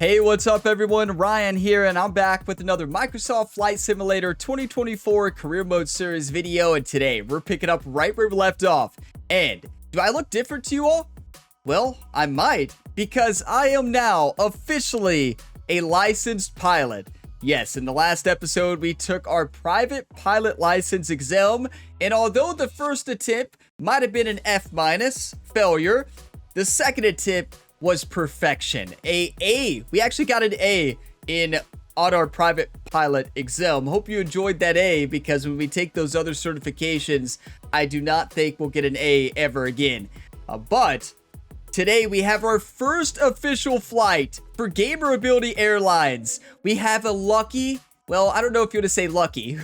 Hey, what's up everyone? Ryan here, and I'm back with another Microsoft Flight Simulator 2024 Career Mode Series video, and today we're picking up right where we left off. And do I look different to you all? Well, I might, because I am now officially a licensed pilot. Yes, in the last episode, we took our private pilot license exam, and although the first attempt might have been an F- failure, the second attempt was perfection. A. We actually got an A on our private pilot exam. Hope you enjoyed that A, because when we take those other certifications, I do not think we'll get an A ever again. But today we have our first official flight for Gamer Ability Airlines. We have a lucky, well, I don't know if you want to say lucky.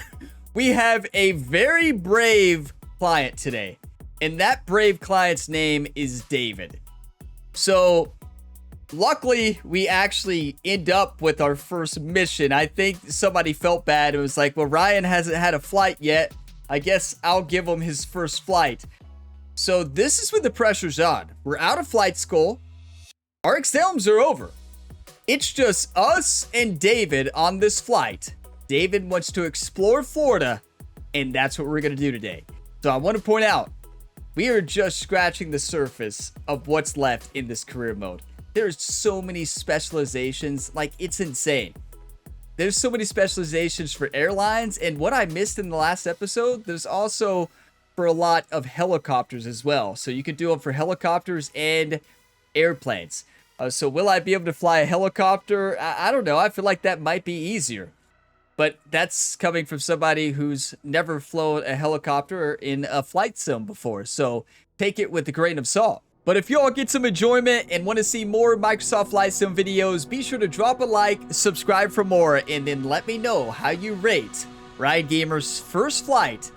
We have a very brave client today, and that brave client's name is David. So, luckily, we actually end up with our first mission. I think somebody felt bad and was like, well, Ryan hasn't had a flight yet. I guess I'll give him his first flight. So, this is when the pressure's on. We're out of flight school. Our exams are over. It's just us and David on this flight. David wants to explore Florida, and that's what we're going to do today. So, I want to point out, we are just scratching the surface of what's left in this career mode. There's so many specializations, like it's insane. There's so many specializations for airlines, and what I missed in the last episode, there's also for a lot of helicopters as well. So you can do them for helicopters and airplanes. So will I be able to fly a helicopter? I don't know. I feel like that might be easier. But that's coming from somebody who's never flown a helicopter in a flight sim before. So take it with a grain of salt. But if you all get some enjoyment and want to see more Microsoft Flight Sim videos, be sure to drop a like, subscribe for more, and then let me know how you rate Ryan Gamer's first flight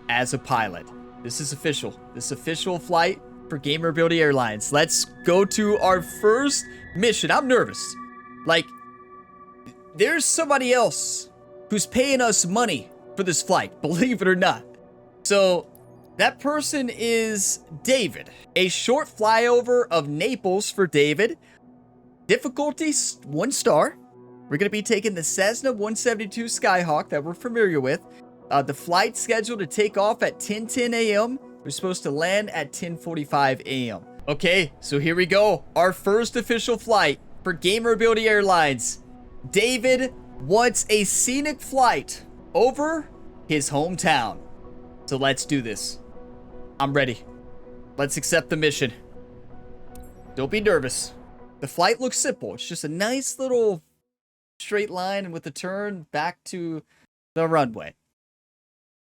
as a pilot. This is official. This official flight for Gamer Ability Airlines. Let's go to our first mission. I'm nervous. Like, there's somebody else who's paying us money for this flight, believe it or not. So that person is David. A short flyover of Naples for David. Difficulty 1 star. We're going to be taking the Cessna 172 Skyhawk that we're familiar with. The flight scheduled to take off at 10:10 a.m. We're supposed to land at 10:45 a.m. Okay, so here we go. Our first official flight for Gamer Ability Airlines. David wants a scenic flight over his hometown. So let's do this. I'm ready. Let's accept the mission. Don't be nervous. The flight looks simple. It's just a nice little straight line with a turn back to the runway.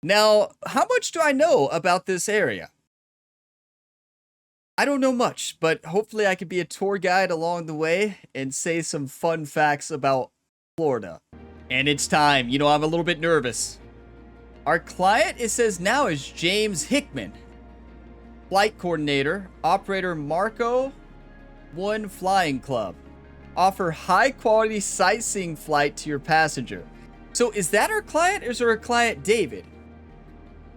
Now, how much do I know about this area? I don't know much, but hopefully I can be a tour guide along the way and say some fun facts about Florida. And it's time. You know, I'm a little bit nervous. Our client, it says now, is James Hickman. Flight coordinator, operator Marco 1 Flying Club. Offer high quality sightseeing flight to your passenger. So is that our client, or is our client David?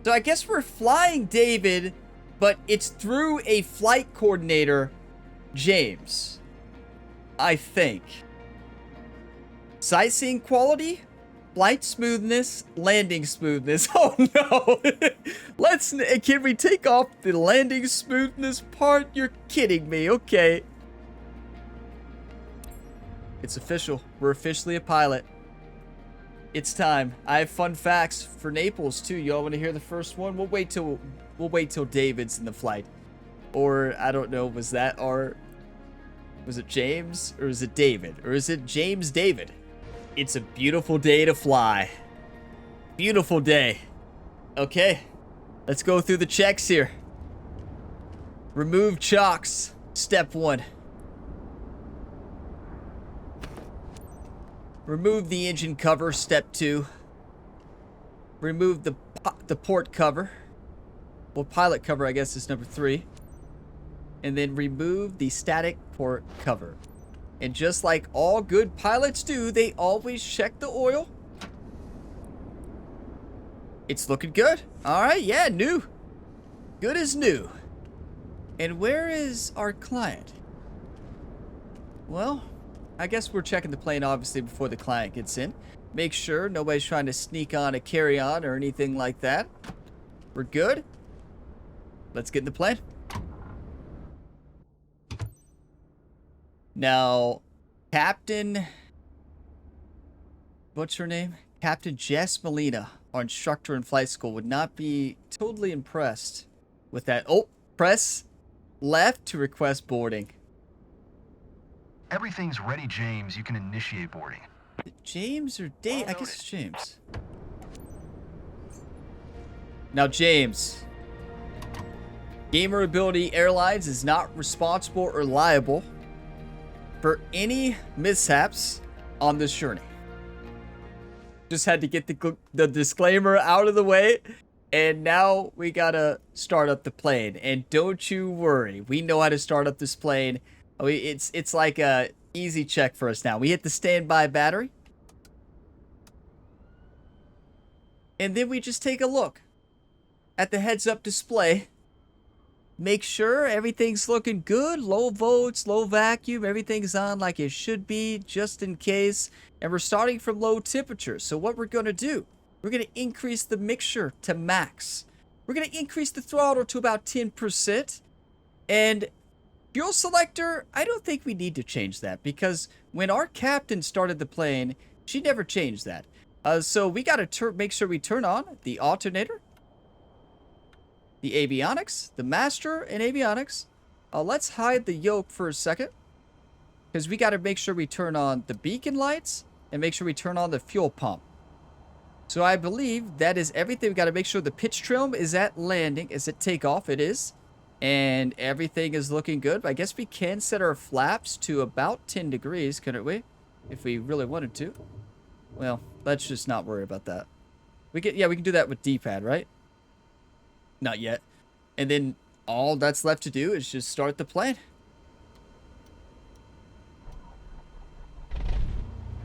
So I guess we're flying David, but it's through a flight coordinator, James. I think. Sightseeing quality, flight smoothness, landing smoothness. Oh no! Can we take off the landing smoothness part? You're kidding me. Okay. It's official. We're officially a pilot. It's time. I have fun facts for Naples too. Y'all want to hear the first one? We'll wait till David's in the flight. Or I don't know, was it James or is it David? Or is it James David? It's a beautiful day to fly. Beautiful day. Okay, let's go through the checks here. Remove chocks. Step 1. Remove the engine cover. Step 2. Remove the port cover. Well, pilot cover, I guess, is number 3. And then remove the static port cover. And just like all good pilots do, they always check the oil. It's looking good. All right, yeah, new. Good as new. And where is our client? Well, I guess we're checking the plane, obviously, before the client gets in. Make sure nobody's trying to sneak on a carry-on or anything like that. We're good. Let's get in the plane. Now, Captain... What's her name? Captain Jess Molina, our instructor in flight school, would not be totally impressed with that. Oh, press left to request boarding. Everything's ready, James. You can initiate boarding. James or Dave? I guess it's James. Now, James. Gamer Ability Airlines is not responsible or liable for any mishaps on this journey. Just had to get the disclaimer out of the way, and now we gotta start up the plane. And don't you worry, we know how to start up this plane. It's like a easy check for us now. We hit the standby battery, and then we just take a look at the heads-up display. Make sure everything's looking good. Low volts, low vacuum, everything's on like it should be, just in case. And we're starting from low temperature. So what we're going to do, we're going to increase the mixture to max. We're going to increase the throttle to about 10%. And fuel selector, I don't think we need to change that, because when our captain started the plane, she never changed that. So we got to make sure we turn on the alternator, the avionics, the master and avionics. Let's hide the yoke for a second, because we got to make sure we turn on the beacon lights and make sure we turn on the fuel pump. So I believe that is everything. We got to make sure the pitch trim is at landing, is at takeoff. It is. And everything is looking good. I guess we can set our flaps to about 10 degrees, couldn't we? If we really wanted to. Well, let's just not worry about that. We can do that with D-pad, right? Not yet. And then all that's left to do is just start the plane.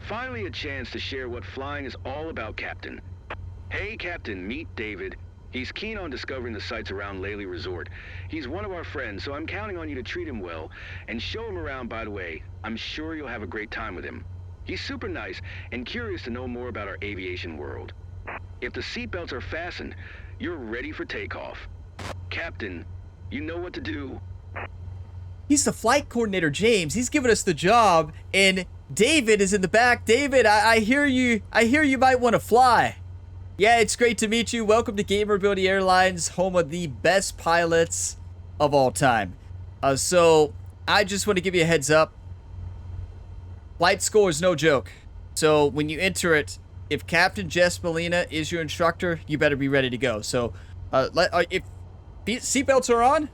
Finally a chance to share what flying is all about, Captain. Hey, Captain, meet David. He's keen on discovering the sights around Lely Resort. He's one of our friends, so I'm counting on you to treat him well and show him around. By the way, I'm sure you'll have a great time with him. He's super nice and curious to know more about our aviation world. If the seatbelts are fastened, you're ready for takeoff. Captain, you know what to do. He's the flight coordinator, James. He's giving us the job, and David is in the back. David, I hear you. I hear you might want to fly. Yeah, it's great to meet you. Welcome to Gamer Ability Airlines, home of the best pilots of all time. So I just want to give you a heads up. Flight school is no joke. So when you enter it, if Captain Jess Molina is your instructor, you better be ready to go. So if seatbelts are on,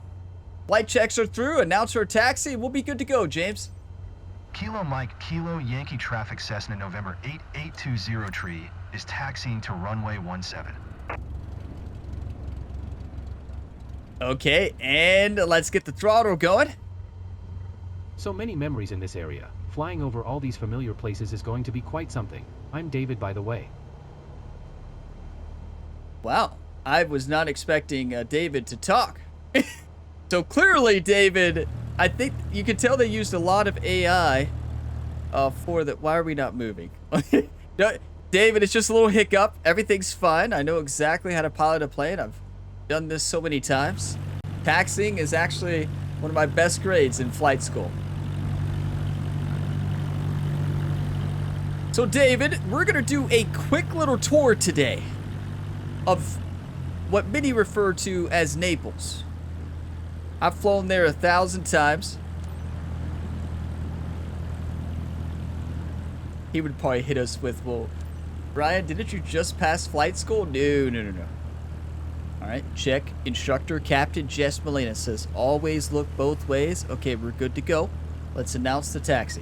flight checks are through, announcer or taxi, we'll be good to go, James. Kilo Mike, Kilo Yankee Traffic Cessna November 8820 tree is taxiing to runway 17. Okay, and let's get the throttle going. So many memories in this area. Flying over all these familiar places is going to be quite something. I'm David, by the way. Wow, I was not expecting David to talk. So clearly, David, I think you can tell they used a lot of AI for that. Why are we not moving? No, David, it's just a little hiccup. Everything's fine. I know exactly how to pilot a plane. I've done this so many times. Taxiing is actually one of my best grades in flight school. So David, we're going to do a quick little tour today of what many refer to as Naples. I've flown there 1,000 times. He would probably hit us with, well, Ryan, didn't you just pass flight school? No. All right, check. Instructor Captain Jess Molina says, always look both ways. Okay, we're good to go. Let's announce the taxi.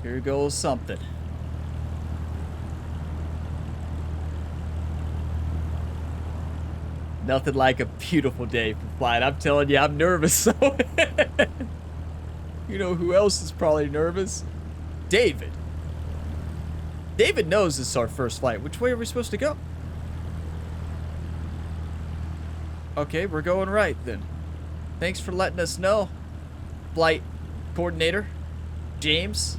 Here goes something. Nothing like a beautiful day for flying. I'm telling you, I'm nervous. So you know who else is probably nervous? David. David knows this is our first flight. Which way are we supposed to go? Okay, we're going right then. Thanks for letting us know, flight coordinator, James.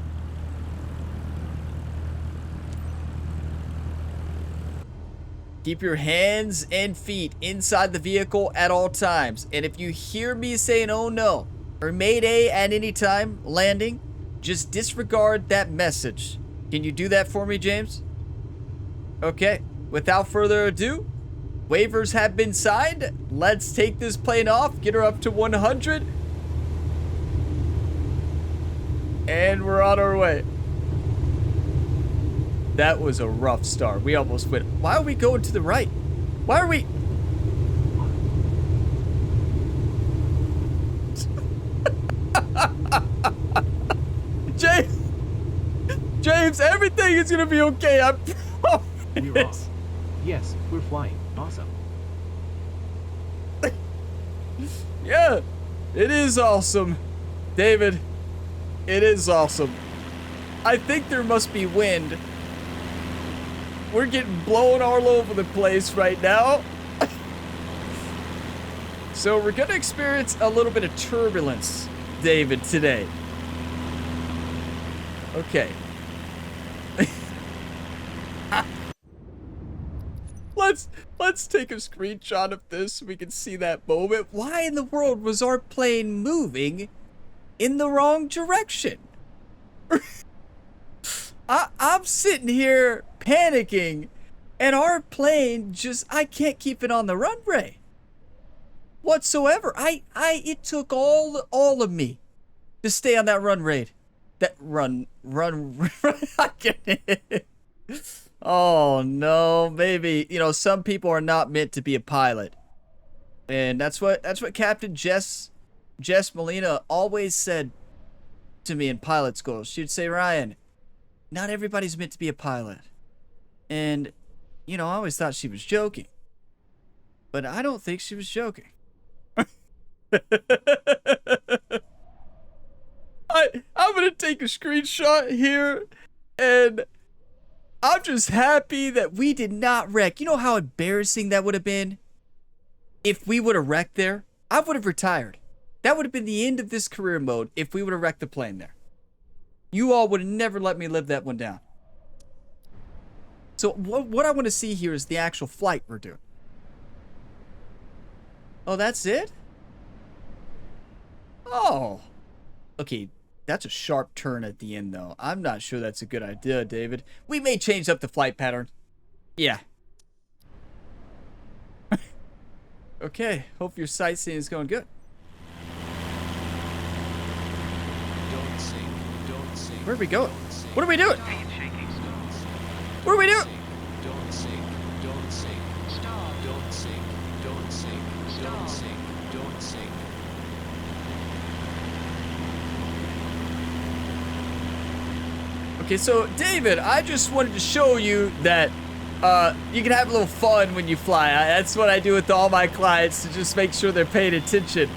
Keep your hands and feet inside the vehicle at all times. And if you hear me saying, oh no, or mayday at any time, landing, just disregard that message. Can you do that for me, James? Okay, without further ado, waivers have been signed. Let's take this plane off, get her up to 100. And we're on our way. That was a rough start. We almost went. Why are we going to the right? Why are we? James, everything is gonna be okay. I promise. We're off. Yes, we're flying. Awesome. Yeah, it is awesome. David, it is awesome. I think there must be wind. We're getting blown all over the place right now. So we're gonna experience a little bit of turbulence, David, today. Okay. Let's take a screenshot of this so we can see that moment. Why in the world was our plane moving in the wrong direction? I'm sitting here panicking, and our plane I can't keep it on the runway whatsoever. It took all of me to stay on that run rate. That run. I can't. Oh no, maybe, some people are not meant to be a pilot. And that's what Captain Jess Molina always said to me in pilot school. She'd say, Ryan, not everybody's meant to be a pilot. And, I always thought she was joking. But I don't think she was joking. I'm going to take a screenshot here, and I'm just happy that we did not wreck. You know how embarrassing that would have been? If we would have wrecked there, I would have retired. That would have been the end of this career mode if we would have wrecked the plane there. You all would have never let me live that one down. So what I want to see here is the actual flight we're doing. Oh, that's it? Oh. Okay, that's a sharp turn at the end, though. I'm not sure that's a good idea, David. We may change up the flight pattern. Yeah. Okay, hope your sightseeing is going good. Don't sink, don't sink. Where are we going? What are we doing? What are we doing? Don't sink, don't sink. Stop. Don't sink, don't sink. Don't sink, don't sink. Okay, so David, I just wanted to show you that you can have a little fun when you fly. That's what I do with all my clients, to just make sure they're paying attention.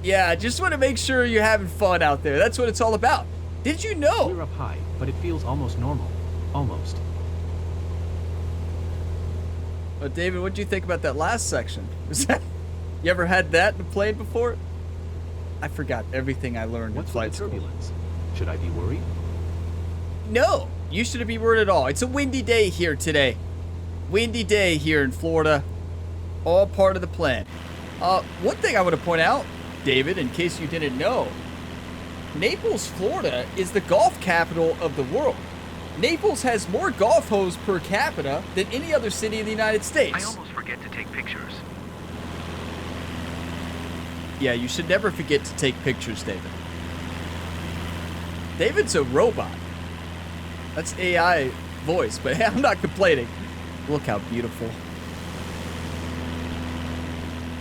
Yeah, just want to make sure you're having fun out there. That's what it's all about. Did you know? We're up high, but it feels almost normal. Almost. Oh, David, what do you think about that last section? You ever had that in a plane before? I forgot everything I learned What's in flight with the school. turbulence? Should I be worried? No, you shouldn't be worried at all. It's a windy day here today. Windy day here in Florida. All part of the plan. One thing I want to point out, David, in case you didn't know, Naples, Florida is the golf capital of the world. Naples has more golf holes per capita than any other city in the United States. I almost forget to take pictures. Yeah, you should never forget to take pictures, David. David's a robot. That's AI voice, but hey, I'm not complaining. Look how beautiful.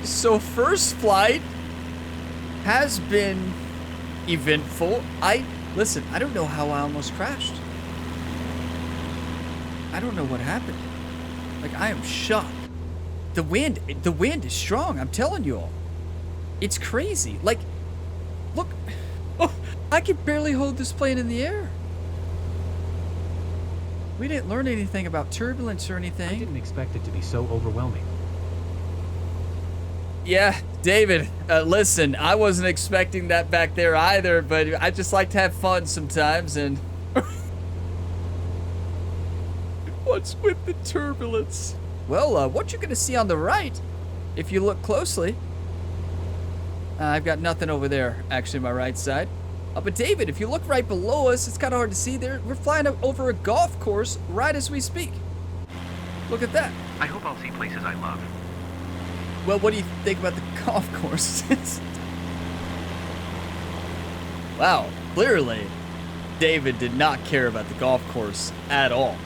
So first flight has been eventful. Listen, I don't know how I almost crashed. I don't know what happened. Like, I am shocked. The wind is strong, I'm telling you all. It's crazy. Like, look, oh, I can barely hold this plane in the air. We didn't learn anything about turbulence or I anything. didn't expect it to be so overwhelming. Yeah, David, listen, I wasn't expecting that back there either, but I just like to have fun sometimes, and... What's with the turbulence? Well, what you're gonna see on the right, if you look closely... I've got nothing over there, actually, on my right side. But David, if you look right below us, it's kind of hard to see there. We're flying over a golf course right as we speak. Look at that. I hope I'll see places I love. Well, what do you think about the golf courses? Wow, clearly, David did not care about the golf course at all.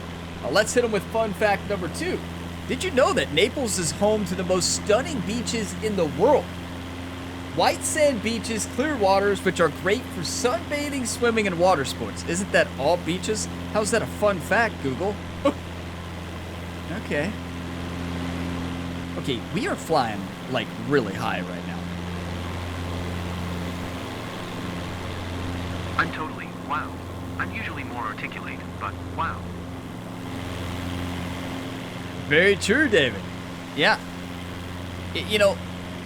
Let's hit him with fun fact number 2. Did you know that Naples is home to the most stunning beaches in the world? White sand beaches, clear waters, which are great for sunbathing, swimming, and water sports. Isn't that all beaches? How's that a fun fact, Google? Okay. Okay, we are flying, like, really high right now. I'm totally wow. I'm usually more articulate, but wow. Very true, David. Yeah. You know,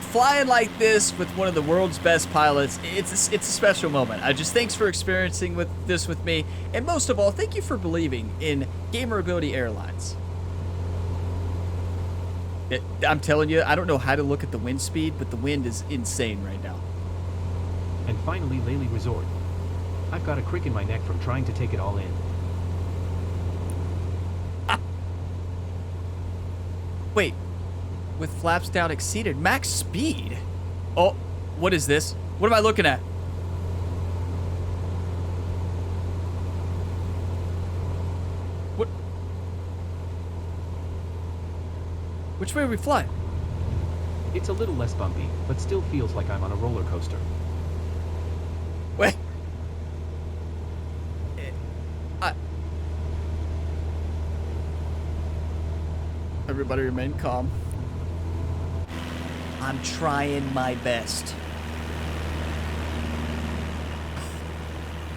flying like this with one of the world's best pilots, it's a special moment. Thanks for experiencing this with me, and most of all, thank you for believing in Gamer Ability Airlines. I'm telling you, I don't know how to look at the wind speed, but the wind is insane right now. And finally, Lely Resort. I've got a crick in my neck from trying to take it all in. Wait, with flaps down exceeded max speed? Oh, what is this? What am I looking at? What? Which way are we flying? It's a little less bumpy, but still feels like I'm on a roller coaster. Wait. Everybody remain calm. I'm trying my best.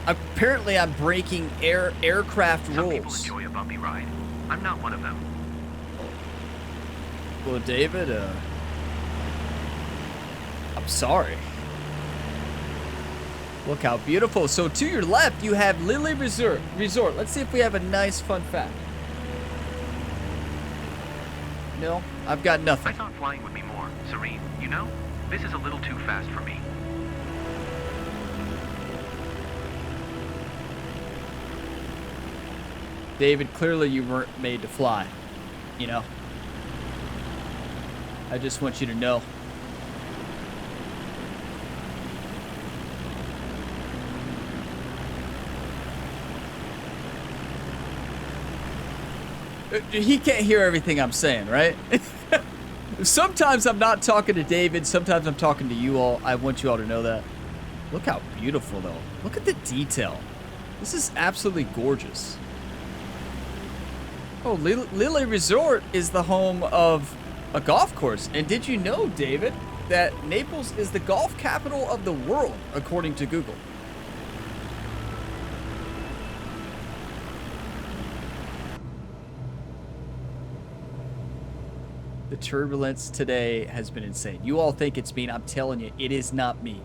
Apparently, I'm breaking aircraft Some people rules. enjoy a bumpy ride. I'm not one of them. Well, David, I'm sorry. Look how beautiful. So to your left, you have Lily Resort. Let's see if we have a nice fun fact. No, I've got I nothing. thought flying would be more serene. You know, this is a little too fast for me. David, clearly you weren't made to fly. You know? I just want you to know. He can't hear everything I'm saying, right? Sometimes I'm not talking to David. Sometimes I'm talking to you all. I want you all to know that. Look how beautiful, though. Look at the detail. This is absolutely gorgeous. Oh, Lily Resort is the home of a golf course. And did you know, David, that Naples is the golf capital of the world, according to Google? The turbulence today has been insane. You all think it's me. I'm telling you, it is not me.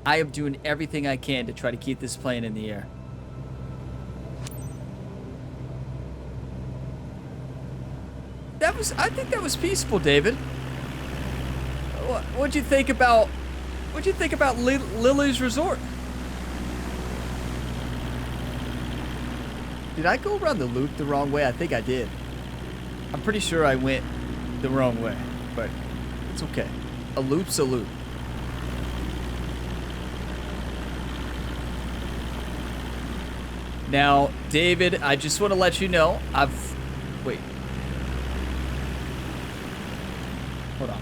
I am doing everything I can to try to keep this plane in the air. I think that was peaceful, David. What'd you think about Lily's Resort? Did I go around the loop the wrong way? I think I did. I'm pretty sure I went the wrong way, but it's okay. A loop's a loop. Now, David, I just want to let you know, wait. Hold on.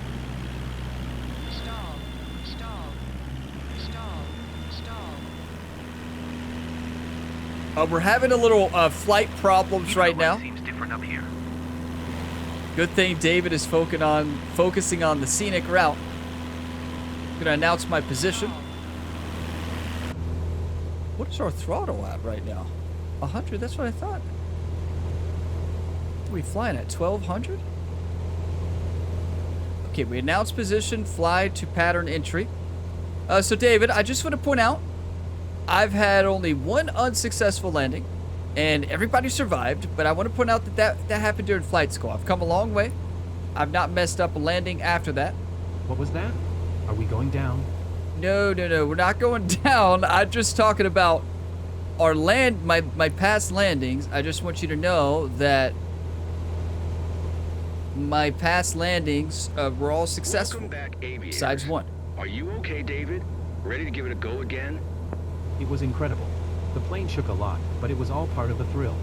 Stall. We're having a little flight problems right now. Seems different up here. Good thing David is focusing on the scenic route. I'm gonna announce my position. What is our throttle at right now? 100, that's what I thought. What are we flying at, 1200? Okay, we announce position, fly to pattern entry. So David, I just want to point out, I've had only one unsuccessful landing, and everybody survived, but I want to point out that happened during flight school. I've come a long way. I've not messed up a landing after that. What was that? Are we going down? No, we're not going down. I'm just talking about our my past landings. I just want you to know that my past landings were all successful. Welcome back, aviators. Besides one. Are you okay, David? Ready to give it a go again? It was incredible. The plane shook a lot, but it was all part of the thrill.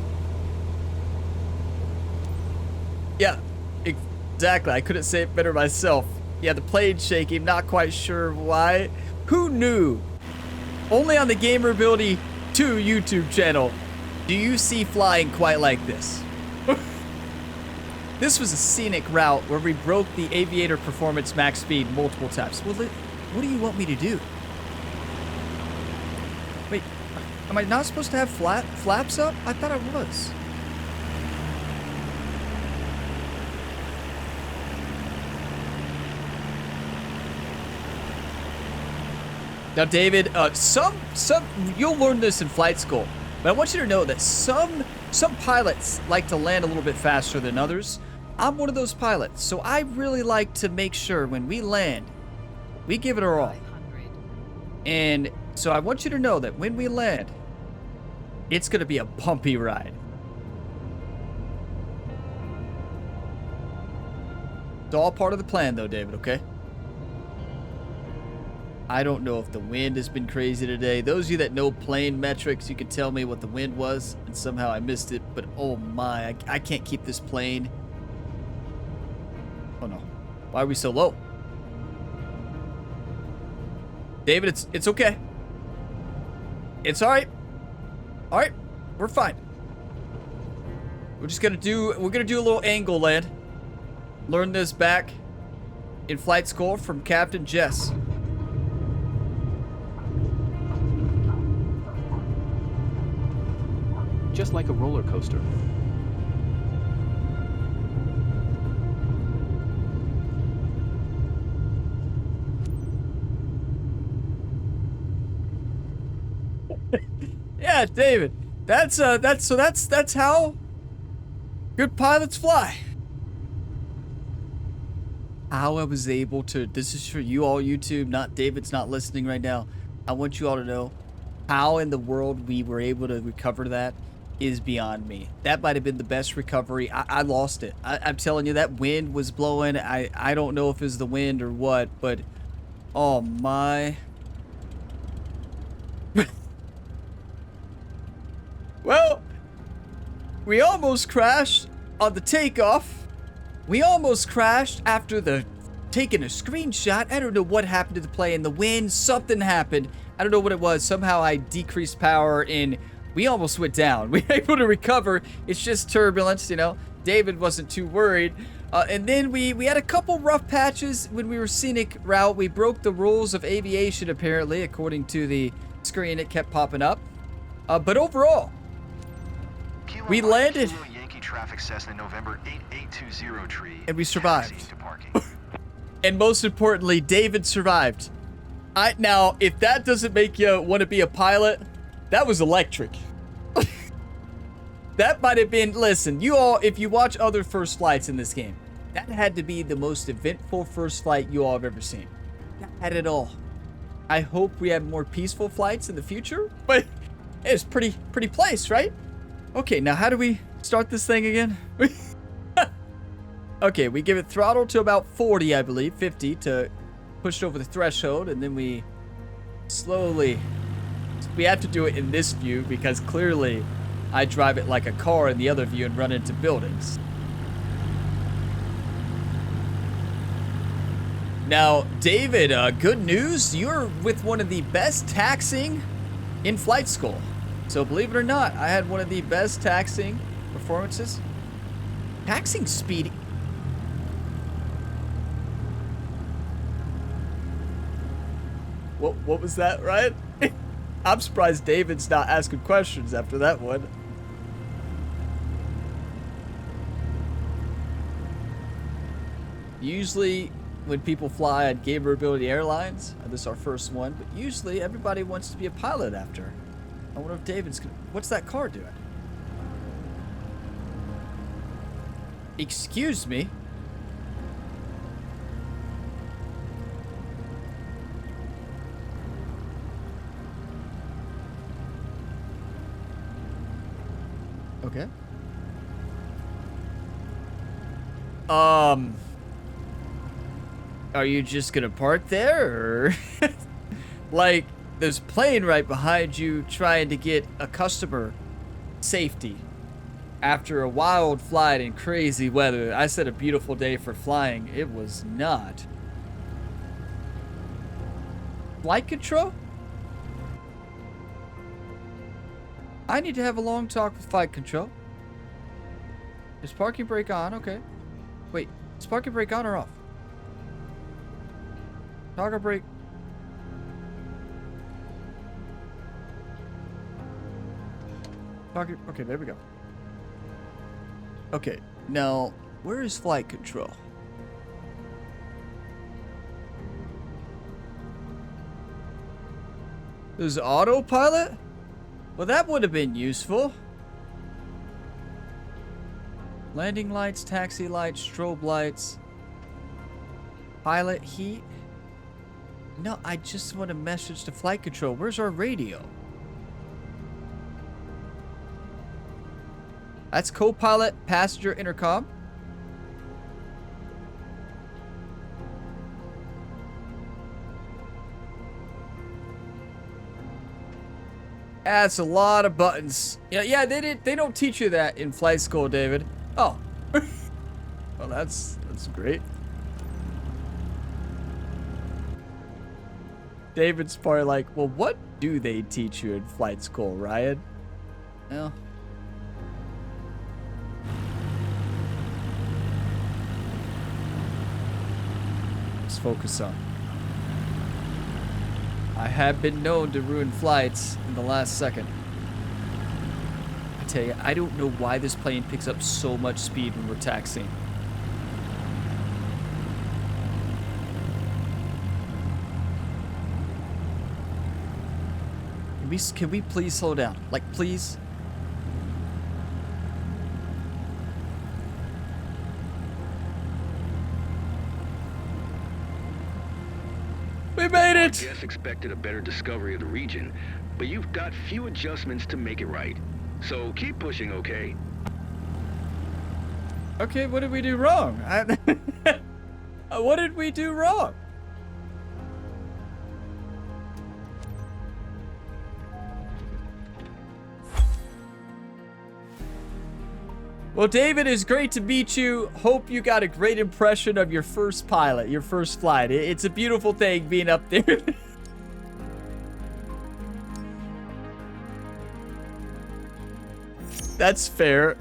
Yeah, exactly. I couldn't say it better myself. Yeah, the plane shaking, not quite sure why. Who knew? Only on the Gamer Ability 2 YouTube channel do you see flying quite like this. This was a scenic route where we broke the aviator performance max speed multiple times. Well, what do you want me to do? Wait, am I not supposed to have flaps up? I thought I was. Now, David, you'll learn this in flight school, but I want you to know that some pilots like to land a little bit faster than others. I'm one of those pilots, so I really like to make sure when we land, we give it our all. And so I want you to know that when we land, it's going to be a bumpy ride. It's all part of the plan, though, David, okay? I don't know if the wind has been crazy today. Those of you that know plane metrics, you can tell me what the wind was, and somehow I missed it, but oh my, I can't keep this plane. Oh no. Why are we so low? David, it's okay. It's alright. Alright, we're fine. We're gonna do a little angle land. Learn this back in flight school from Captain Jess. Just like a roller coaster. Yeah, David. That's how good pilots fly. How I was able to, this is for you all YouTube, not David's not listening right now. I want you all to know how in the world we were able to recover that is beyond me. That might have been the best recovery. I lost it. I'm telling you, that wind was blowing. I don't know if it was the wind or what, but oh my. Well, we almost crashed on the takeoff. We almost crashed after taking a screenshot. I don't know what happened to the plane. The wind, something happened. I don't know what it was. Somehow I decreased power and we almost went down. We were able to recover. It's just turbulence, you know. David wasn't too worried. And then we had a couple rough patches when we were scenic route. We broke the rules of aviation, apparently, according to the screen. It kept popping up. But overall, we landed. Kilo Yankee traffic Cessna November 8820 tree. And we survived. Taxiing to parking. And most importantly, David survived. Now, if that doesn't make you want to be a pilot, that was electric. That might have been, listen, you all, if you watch other first flights in this game, that had to be the most eventful first flight you all have ever seen. That had it all. I hope we have more peaceful flights in the future, but it's pretty place, right? Okay, now how do we start this thing again? Okay, we give it throttle to about 40, I believe, 50 to push over the threshold, and then we slowly, we have to do it in this view because clearly I drive it like a car in the other view and run into buildings. Now, David, good news, you're with one of the best taxiing in flight school. So believe it or not, I had one of the best taxiing performances. Taxiing speed. What was that, Ryan? I'm surprised David's not asking questions after that one. Usually when people fly at Gamerability Airlines. This is our first one, but usually everybody wants to be a pilot after. I wonder if David's gonna... What's that car doing? Excuse me? Okay. Are you just gonna park there, or... Like, there's a plane right behind you trying to get a customer safety after a wild flight in crazy weather. I said a beautiful day for flying. It was not. Flight control? I need to have a long talk with flight control. Is parking brake on? Okay. Wait, is parking brake on or off? Toggle brake. Okay, there we go. Okay, now, where is flight control? There's autopilot? Well, that would have been useful. Landing lights, taxi lights, strobe lights. Pilot heat. No, I just want a message to flight control. Where's our radio? That's co-pilot, passenger intercom. That's a lot of buttons. Yeah, they don't teach you that in flight school, David. Oh. Well, that's great. David's probably like, well, what do they teach you in flight school, Ryan? Well, let's focus on. I have been known to ruin flights in the last second. I tell you, I don't know why this plane picks up so much speed when we're taxiing. Can we please slow down? Like, please? We made it! Guests expected a better discovery of the region, but you've got few adjustments to make it right. So keep pushing, okay? Okay, what did we do wrong? What did we do wrong? Well, David, it's great to meet you. Hope you got a great impression of your first pilot, your first flight. It's a beautiful thing being up there. That's fair.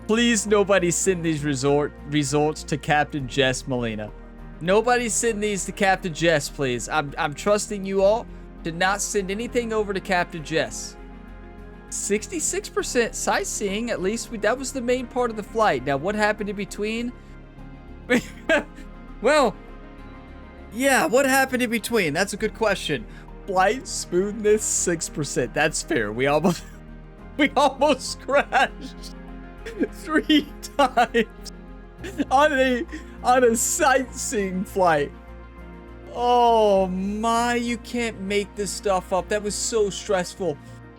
Please, nobody send these results to Captain Jess Molina. Nobody send these to Captain Jess, please. I'm trusting you all to not send anything over to Captain Jess. 66% sightseeing, at least that was the main part of the flight. Now, what happened in between? Well, yeah, what happened in between? That's a good question. Flight smoothness, 6%. That's fair. We almost crashed 3 times on a sightseeing flight. Oh my, you can't make this stuff up. That was so stressful.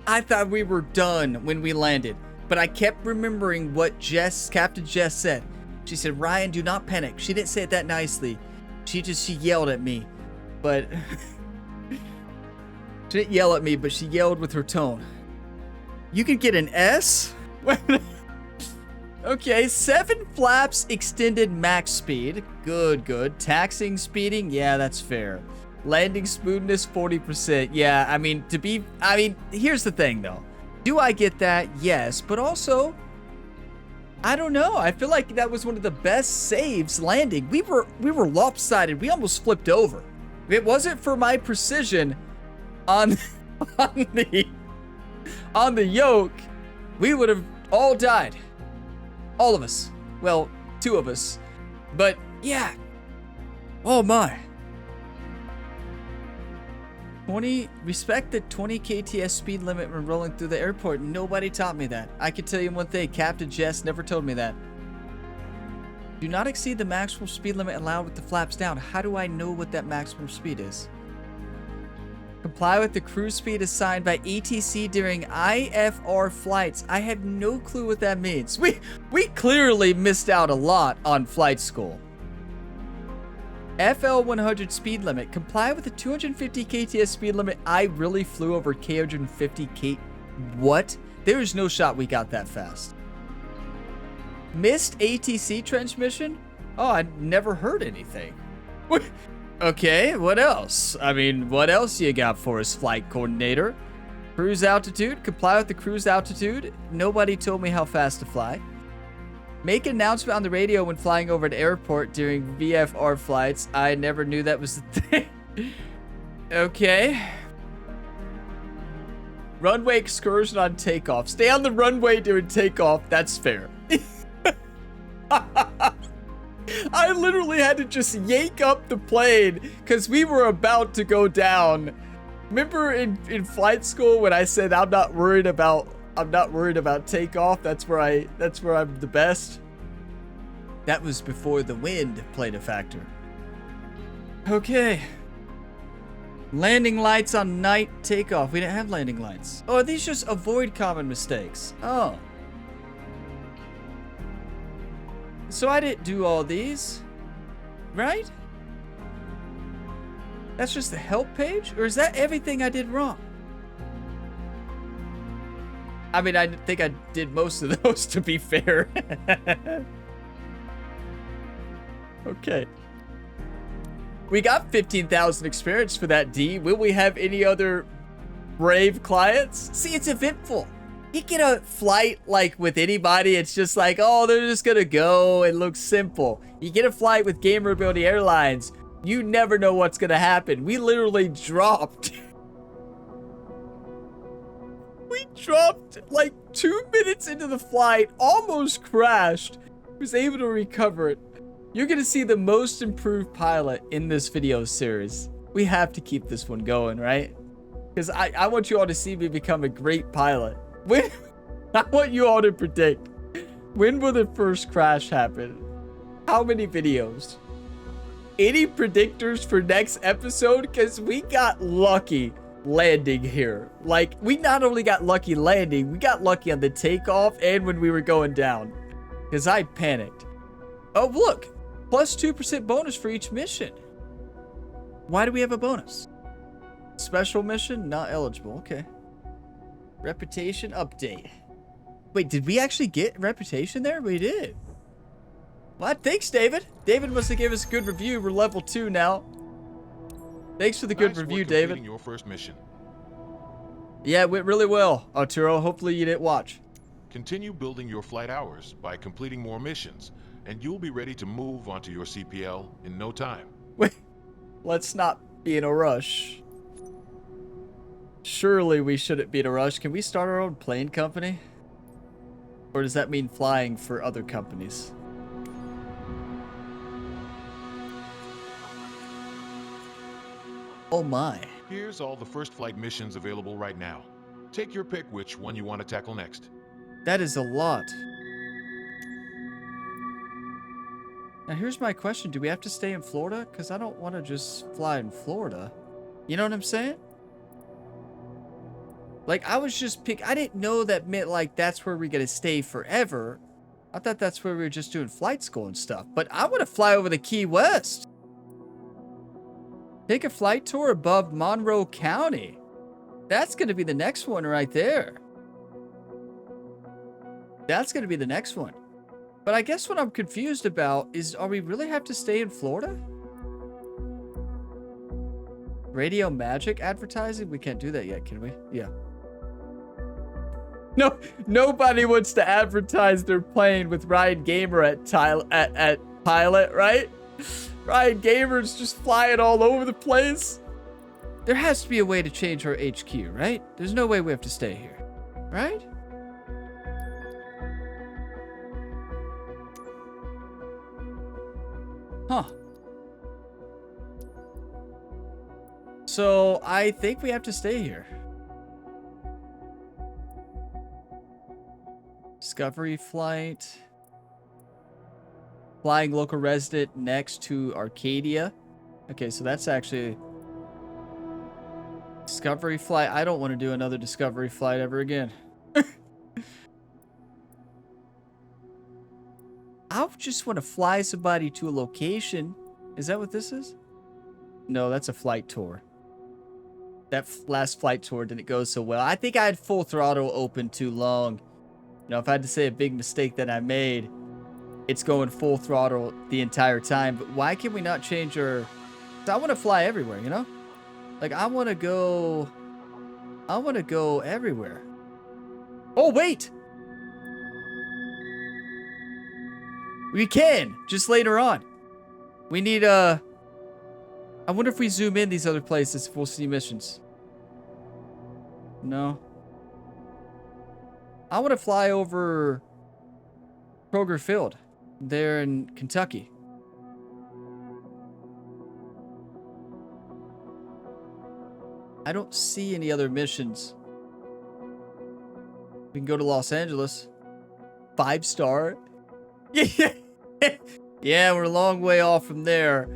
I thought we were done when we landed, but I kept remembering what Captain Jess said. She said, Ryan, do not panic. She didn't say it that nicely. She yelled at me, but she didn't yell at me, but she yelled with her tone. You could get an S? Okay, 7 flaps, extended max speed. Good. Taxiing speeding, yeah, that's fair. Landing smoothness, 40%. Yeah, I mean, here's the thing, though. Do I get that? Yes, but also, I don't know. I feel like that was one of the best saves landing. We were lopsided. We almost flipped over. If it wasn't for my precision on the yoke, we would have all died. All of us. Well, 2 of us. But yeah, Oh my. Respect the 20 kts speed limit when rolling through the airport. Nobody taught me that. I can tell you one thing, Captain Jess never told me that. Do not exceed the maximum speed limit allowed with the flaps down. How do I know what that maximum speed is? Comply with the cruise speed assigned by ATC during IFR flights. I have no clue what that means. We clearly missed out a lot on flight school. FL 100 speed limit. Comply with the 250 kts speed limit. I really flew over K150 K. What? There is no shot we got that fast. Missed ATC transmission? Oh, I never heard anything. What? Okay, what else? I mean, what else you got for us, flight coordinator? Cruise altitude. Comply with the cruise altitude. Nobody told me how fast to fly. Make an announcement on the radio when flying over an airport during VFR flights. I never knew that was the thing. Okay. Runway excursion on takeoff. Stay on the runway during takeoff. That's fair. I literally had to just yank up the plane because we were about to go down. Remember in flight school when I said I'm not worried about takeoff. That's where I'm the best. That was before the wind played a factor. Okay. Landing lights on night takeoff. We didn't have landing lights. Oh, are these just avoid common mistakes? Oh. So I didn't do all these, right? That's just the help page? Or is that everything I did wrong? I mean, I think I did most of those, to be fair. Okay. We got 15,000 experience for that, D. Will we have any other brave clients? See, it's Eventful. You get a flight like with anybody, it's just like, oh, they're just gonna go. It looks simple. You get a flight with Gamer Ability Airlines, you never know what's gonna happen. We literally dropped. We dropped like 2 minutes into the flight, almost crashed, was able to recover it. You're gonna see the most improved pilot in this video series. We have to keep this one going, right? Because I want you all to see me become a great pilot. When, I want you all to predict, when will the first crash happen? How many videos? Any predictors for next episode? Because we got lucky landing here. Like, we not only got lucky landing, we got lucky on the takeoff and when we were going down. Because I panicked. Oh, look. Plus 2% bonus for each mission. Why do we have a bonus? Special mission? Not eligible. Okay. Reputation update. Wait, did we actually get reputation there? We did. Well, thanks, David. David must have given us a good review. We're level 2 now. Thanks for the good review, David. Your first mission. Yeah, it went really well, Arturo. Hopefully you didn't watch. Continue building your flight hours by completing more missions, and you'll be ready to move onto your CPL in no time. Wait, let's not be in a rush. Surely we shouldn't be in a rush. Can we start our own plane company? Or does that mean flying for other companies? Oh my. Here's all the first flight missions available right now. Take your pick which one you want to tackle next. That is a lot. Now here's my question. Do we have to stay in Florida? Because I don't want to just fly in Florida. You know what I'm saying? Like, I was just I didn't know that meant, like, that's where we're going to stay forever. I thought that's where we were just doing flight school and stuff. But I want to fly over the Key West. Take a flight tour above Monroe County. That's going to be the next one right there. That's going to be the next one. But I guess what I'm confused about is, are we really have to stay in Florida? Radio Magic advertising? We can't do that yet, can we? Yeah. No, nobody wants to advertise their plane with Ryan Gamer at pilot, right? Ryan Gamer's just flying all over the place. There has to be a way to change our HQ, right? There's no way we have to stay here, right? Huh. So I think we have to stay here. Discovery flight. Flying local resident next to Arcadia. Okay, so that's actually... Discovery flight. I don't want to do another discovery flight ever again. I just want to fly somebody to a location. Is that what this is? No, that's a flight tour. That last flight tour didn't go so well. I think I had full throttle open too long. You know, if I had to say a big mistake that I made, it's going full throttle the entire time. But why can we not change our... I want to fly everywhere, you know? Like, I want to go everywhere. Oh, wait! We can, just later on. We need, I wonder if we zoom in these other places if we'll see missions. No. I want to fly over Kroger Field there in Kentucky. I don't see any other missions. We can go to Los Angeles. 5-star. Yeah, we're a long way off from there.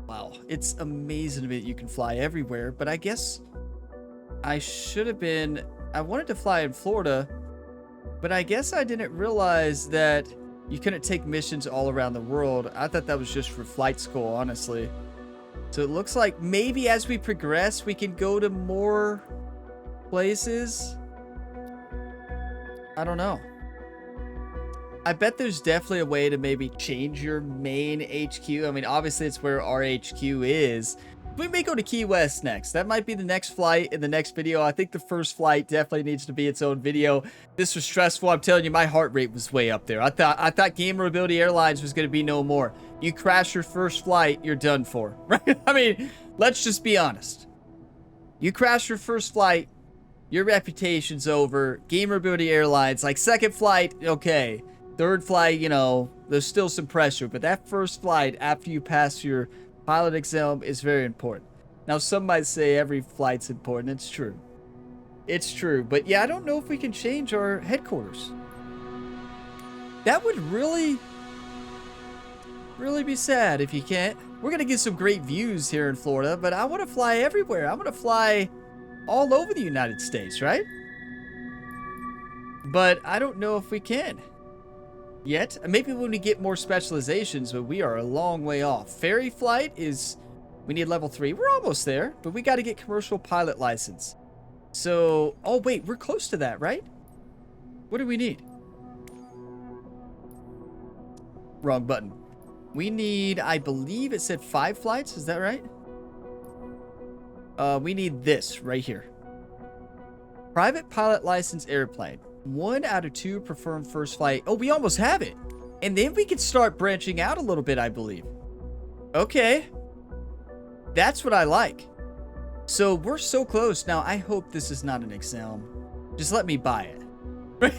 Wow, it's amazing to me that you can fly everywhere, but I guess I should have been... I wanted to fly in Florida, but I guess I didn't realize that you couldn't take missions all around the world. I thought that was just for flight school, honestly. So it looks like maybe as we progress, we can go to more places. I don't know. I bet there's definitely a way to maybe change your main HQ. I mean, obviously it's where our HQ is. We may go to Key West next. That might be the next flight in the next video. I think the first flight definitely needs to be its own video. This was stressful. I'm telling you, my heart rate was way up there. I thought Gamer Ability Airlines was going to be no more. You crash your first flight, you're done for. Right? I mean, let's just be honest. You crash your first flight, your reputation's over. Gamer Ability Airlines, like second flight, okay. Third flight, you know, there's still some pressure. But that first flight after you pass your pilot exam is very important. Now, some might say every flight's important. It's true. It's true. But yeah, I don't know if we can change our headquarters. That would really be sad if you can't. We're going to get some great views here in Florida, but I want to fly everywhere. I want to fly all over the United States, right? But I don't know if we can. Yet. Maybe when we get more specializations, but we are a long way off. Ferry flight is... We need level 3. We're almost there, but we got to get commercial pilot license. So... Oh, wait. We're close to that, right? What do we need? Wrong button. We need... I believe it said 5 flights. Is that right? We need this right here. Private pilot license airplane. 1 out of 2 confirmed first flight. Oh, we almost have it. And then we can start branching out a little bit, I believe. Okay. That's what I like. So we're so close. Now, I hope this is not an exam. Just let me buy it.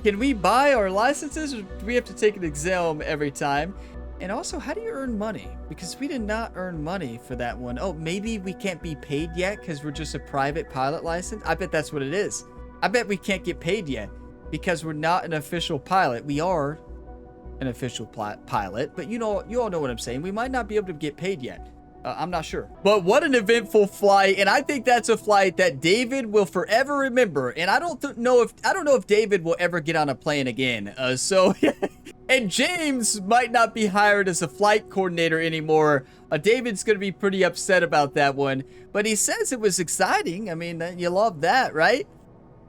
Can we buy our licenses, or do we have to take an exam every time? And also, how do you earn money? Because we did not earn money for that one. Oh, maybe we can't be paid yet because we're just a private pilot license? I bet that's what it is. I bet we can't get paid yet because we're not an official pilot. We are an official pilot, but you all know what I'm saying. We might not be able to get paid yet. I'm not sure. But what an eventful flight, and I think that's a flight that David will forever remember. And I don't know if David will ever get on a plane again. And James might not be hired as a flight coordinator anymore. David's going to be pretty upset about that one, but he says it was exciting. I mean, you love that, right?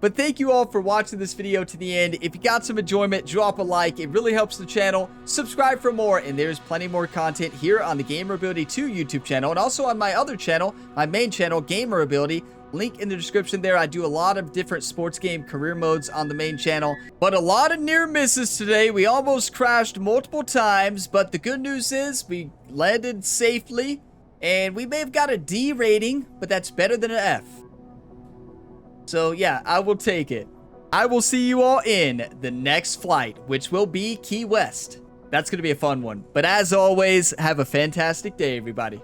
But thank you all for watching this video to the end. If you got some enjoyment, drop a like. It really helps the channel. Subscribe for more, and there's plenty more content here on the Gamer Ability 2 YouTube channel, and also on my other channel, my main channel, Gamer Ability. Link in the description there. I do a lot of different sports game career modes on the main channel, but a lot of near misses today. We almost crashed multiple times, but the good news is we landed safely, and we may have got a D rating, but that's better than an F. So yeah, I will take it. I will see you all in the next flight, which will be Key West. That's going to be a fun one. But as always, have a fantastic day, everybody.